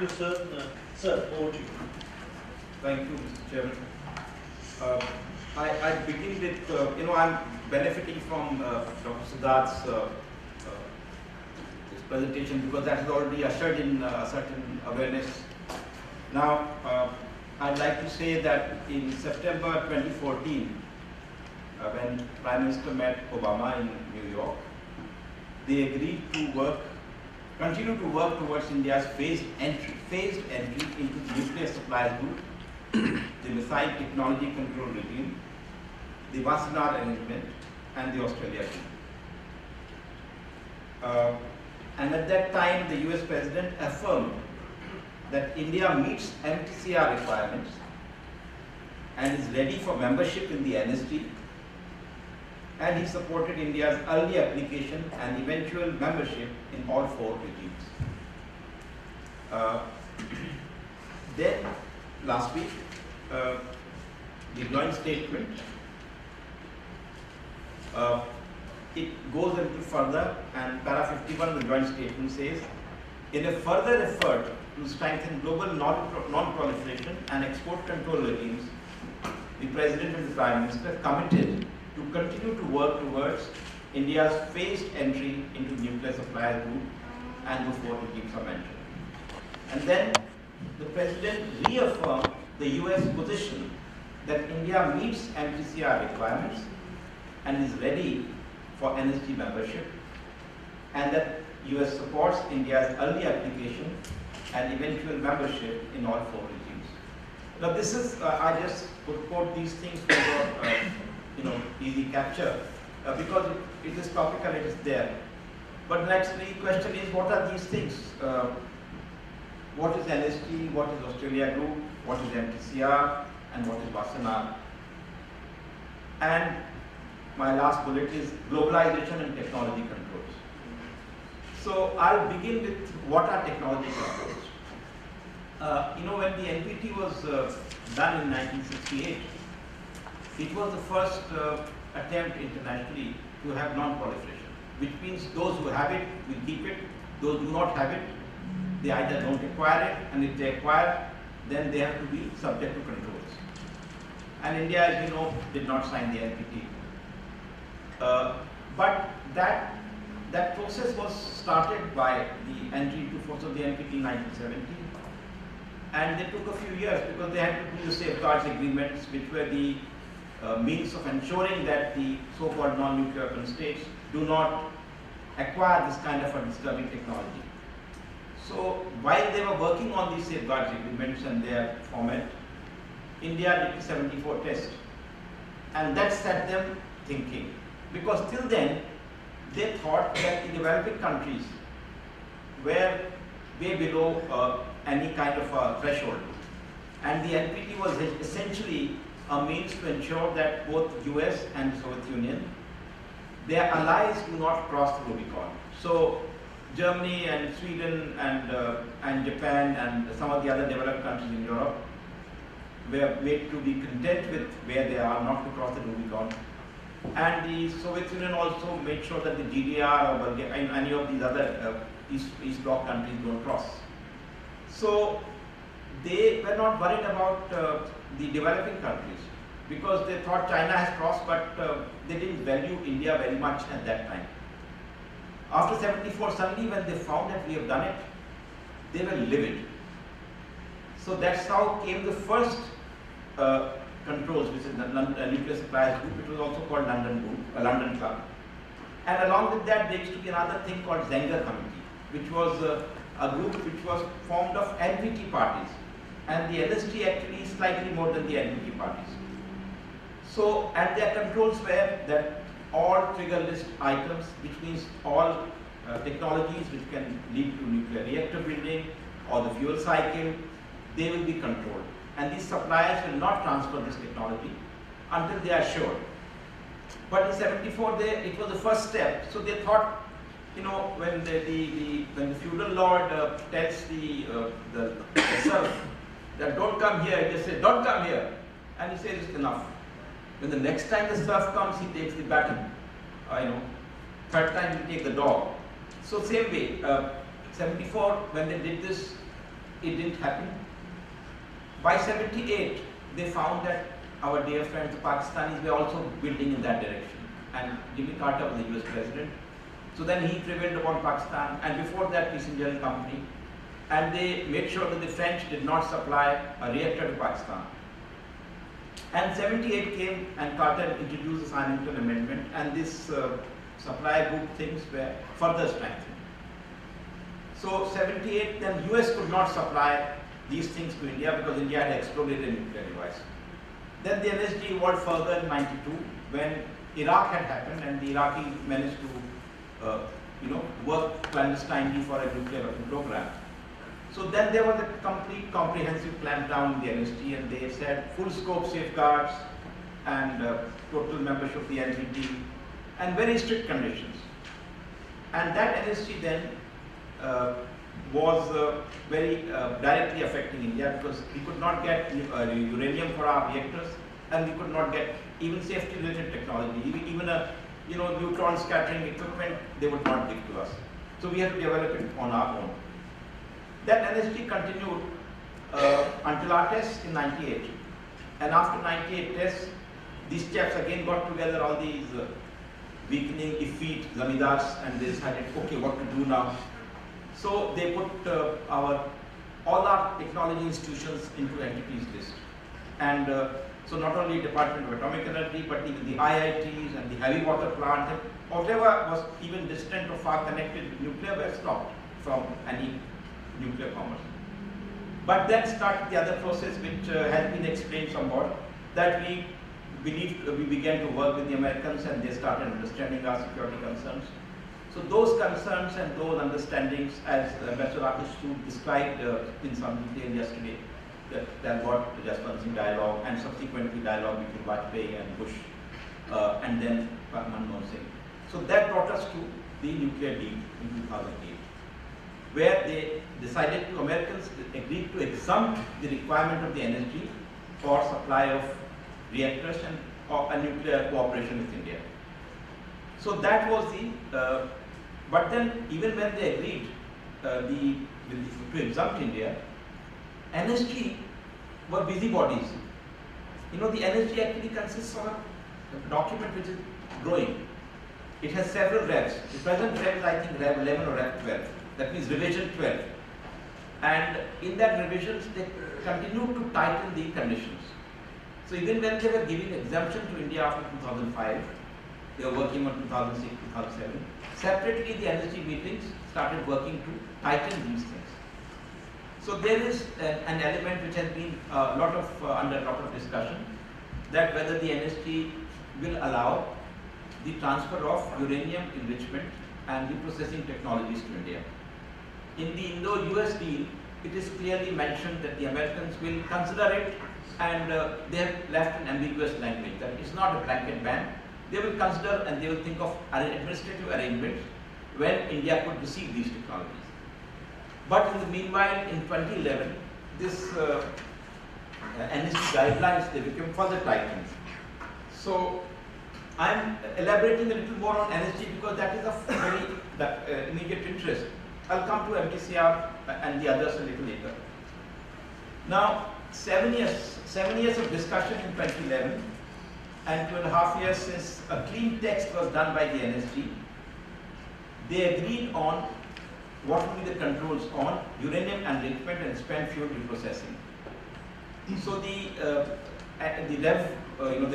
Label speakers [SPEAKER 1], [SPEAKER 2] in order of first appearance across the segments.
[SPEAKER 1] you, sir. Sir, over to you.
[SPEAKER 2] Thank you, Mr. Chairman. I begin with, I'm benefiting from Dr. Siddharth's this presentation because that has already ushered in a certain awareness. Now, I'd like to say that in September 2014, when Prime Minister met Obama in New York, they agreed to continue to work towards India's phased entry into the nuclear supplies group, the missile technology control regime, the Wassenaar arrangement, and the Australia deal. And at that time, the US President affirmed that India meets MTCR requirements and is ready for membership in the NSG, and he supported India's early application and eventual membership in all four regimes. Then, last week, the joint statement, it goes a little further, and para 51 of the joint statement says, in a further effort to strengthen global non-proliferation and export control regimes, the President and the Prime Minister committed to continue to work towards India's phased entry into the nuclear suppliers group and the four regimes are mentioned. And then the President reaffirmed the US position that India meets MTCR requirements and is ready for NSG membership, and that US supports India's early application and eventual membership in all four regimes. Now this is, I just quote these things for easy capture because it is topical, it is there. But next the question is, what are these things? What is NSG, what is Australia Group, what is MTCR, and what is Wassenaar? And my last bullet is globalization and technology controls. So I'll begin with what are technology controls. When the NPT was done in 1968, it was the first attempt internationally to have non-proliferation, which means those who have it will keep it, those who do not have it, they either don't acquire it, and if they acquire, then they have to be subject to controls. And India, as you know, did not sign the NPT. But that process was started by the entry into force of the NPT in 1970. And they took a few years because they had to do the safeguards agreements, which were the means of ensuring that the so-called non-nuclear weapon states do not acquire this kind of a disturbing technology. So while they were working on these safeguards agreements and their format, India did the 74 test. And that set them thinking. Because till then, they thought that the developing countries were way below any kind of a threshold. And the NPT was essentially a means to ensure that both US and the Soviet Union, their allies do not cross the Rubicon. So Germany and Sweden and Japan and some of the other developed countries in Europe were made to be content with where they are, not to cross the Rubicon. And the Soviet Union also made sure that the GDR or Bulgaria and any of these other East Bloc countries don't cross. So they were not worried about the developing countries because they thought China has crossed, but they didn't value India very much at that time. After 74, suddenly when they found that we have done it, they were livid. So that's how came the first controls, which is the Nuclear Suppliers Group. It was also called London Club. And along with that, there used to be another thing called Zenger Committee, which was a group which was formed of NPT parties. And the LSG actually is slightly more than the NPT parties. So, and their controls were that all trigger list items, which means all technologies which can lead to nuclear reactor building or the fuel cycle, they will be controlled. And these suppliers will not transfer this technology until they are sure. But in 74, it was the first step. So they thought, when the feudal lord tells the serf that don't come here, they say, don't come here. And he says, it's enough. When the next time the serf comes, he takes the baton. Third time he takes the dog. So same way, 74, when they did this, it didn't happen. By 78, they found that our dear friends, the Pakistanis, were also building in that direction. And Jimmy Carter was the US president. So then he prevailed upon Pakistan, and before that, Kissinger Company. And they made sure that the French did not supply a reactor to Pakistan. And 78 came, and Carter introduced the Sinington Amendment, and this supply group things were further strengthened. So 78, then US could not supply these things to India because India had exploded a nuclear device. Then the NSG evolved further in 92 when Iraq had happened, and the Iraqis managed to work clandestinely for a nuclear weapon program. So then there was a complete comprehensive clampdown in the NSG, and they said full scope safeguards and total membership of the NPT and very strict conditions. And that NSG then was very directly affecting India because we could not get uranium for our reactors, and we could not get even safety-related technology, even a neutron scattering equipment. They would not give to us. So we had to develop it on our own. That NSG continued until our test in 98. And after 98 tests, these chaps again got together, all these weakening, effete zamidars, and they decided, okay, what to do now? So they put all our technology institutions into entities list. And so not only Department of Atomic Energy, but even the IITs and the heavy water plant, whatever was even distant or far connected with nuclear were stopped from any nuclear commerce. But then started the other process which has been explained somewhat, that we began to work with the Americans, and they started understanding our security concerns. So those concerns and those understandings, as Ambassador Rakesh described in some detail yesterday, that got the Jaswant dialogue and subsequently dialogue between Vajpayee and Bush, and then Manmohan Singh. So that brought us to the nuclear deal in 2008, where they decided to, Americans agreed to exempt the requirement of the NSG for supply of reactors and a nuclear cooperation with India. So that was the, but then even when they agreed to exempt India, NSG were busybodies. The NSG actually consists of a document which is growing. It has several revs. The present rev is, I think, Rev 11 or Rev 12. That means revision 12. And in that revisions, they continue to tighten the conditions. So even when they were giving exemption to India after 2005, they were working on 2006, 2007. Separately, the NSG meetings started working to tighten these things. So there is an element which has been under a lot of discussion, that whether the NSG will allow the transfer of uranium enrichment and reprocessing technologies to India. In the Indo-US deal, it is clearly mentioned that the Americans will consider it, and they have left an ambiguous language that it's not a blanket ban. They will consider and they will think of administrative arrangements when India could receive these technologies. But in the meanwhile, in 2011, this NSG guidelines, they became further tightened. So I'm elaborating a little more on NSG because that is of very immediate interest. I'll come to MTCR and the others a little later. Now, 7 years of discussion in 2011, and 2.5 years since a clean text was done by the NSG, they agreed on what will be the controls on uranium enrichment and spent fuel reprocessing. So the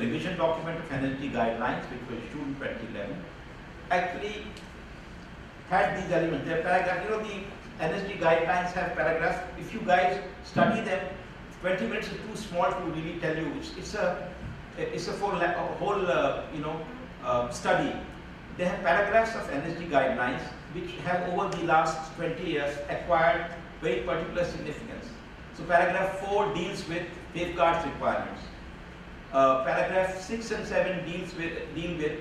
[SPEAKER 2] revision document of energy guidelines, which was issued in 2011, actually had these elements. Their paragraph, the NSG guidelines have paragraphs. If you guys study them, 20 minutes is too small to really tell you. It's a whole study. They have paragraphs of NSG guidelines which have over the last 20 years acquired very particular significance. So paragraph 4 deals with safeguards requirements. Paragraph 6 and 7 deal with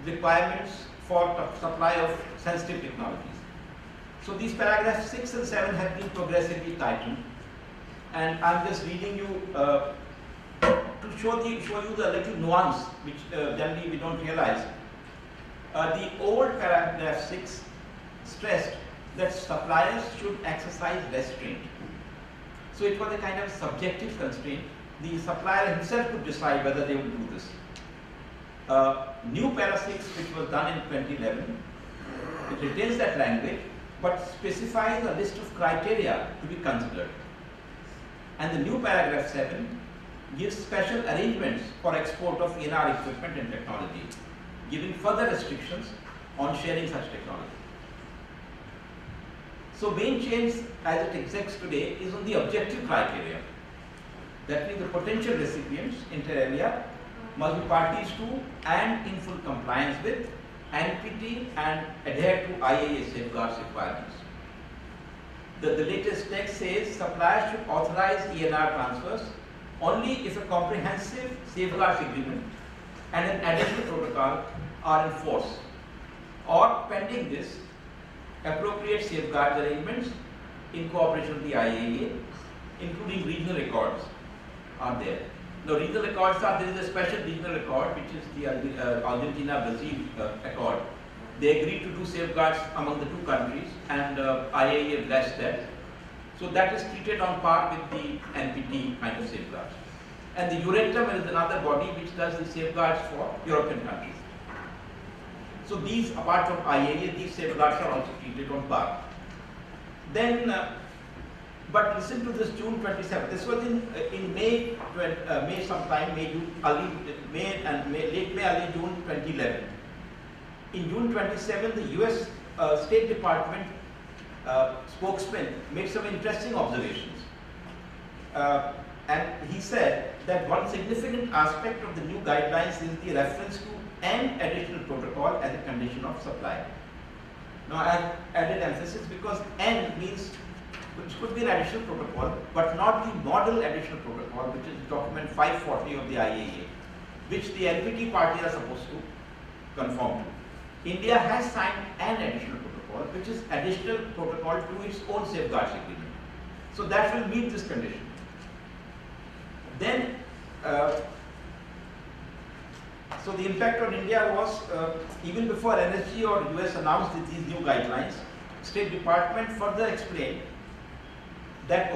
[SPEAKER 2] requirements for supply of sensitive technologies. So these paragraphs 6 and 7 have been progressively tightened, and I'm just reading you to show you the little nuance which generally we don't realize. The old paragraph 6 stressed that suppliers should exercise restraint. So it was a kind of subjective constraint. The supplier himself could decide whether they would do this. New para 6, which was done in 2011, it retains that language but specifies a list of criteria to be considered. And the new paragraph 7 gives special arrangements for export of ENR equipment and technology, giving further restrictions on sharing such technology. So main change as it exists today is on the objective criteria. That means the potential recipients, inter alia, must be parties to and in full compliance with NPT and adhere to IAEA safeguards requirements. The latest text says suppliers should authorize ENR transfers only if a comprehensive safeguards agreement and an additional protocol are in force, or pending this, appropriate safeguards arrangements in cooperation with the IAEA, including regional records, are there. Now, regional records are, there is a special regional record which is the Argentina-Brazil accord. They agreed to do safeguards among the two countries, and IAEA blessed that. So that is treated on par with the NPT kind of safeguards. And the Euratom is another body which does the safeguards for European countries. So these, apart from IAEA, these safeguards are also treated on par. Then, but listen to this June 27th. This was in May, May sometime, late May, early June 2011. In June 27, the US State Department spokesman made some interesting observations. And he said that one significant aspect of the new guidelines is the reference to an additional protocol as a condition of supply. Now I have added emphasis because N means, which could be an additional protocol, but not the model additional protocol, which is document 540 of the IAEA, which the NPT parties are supposed to conform to. India has signed an additional protocol, which is additional protocol to its own safeguards agreement. So that will meet this condition. Then, so the impact on India was, even before NSG or US announced these new guidelines, State Department further explained that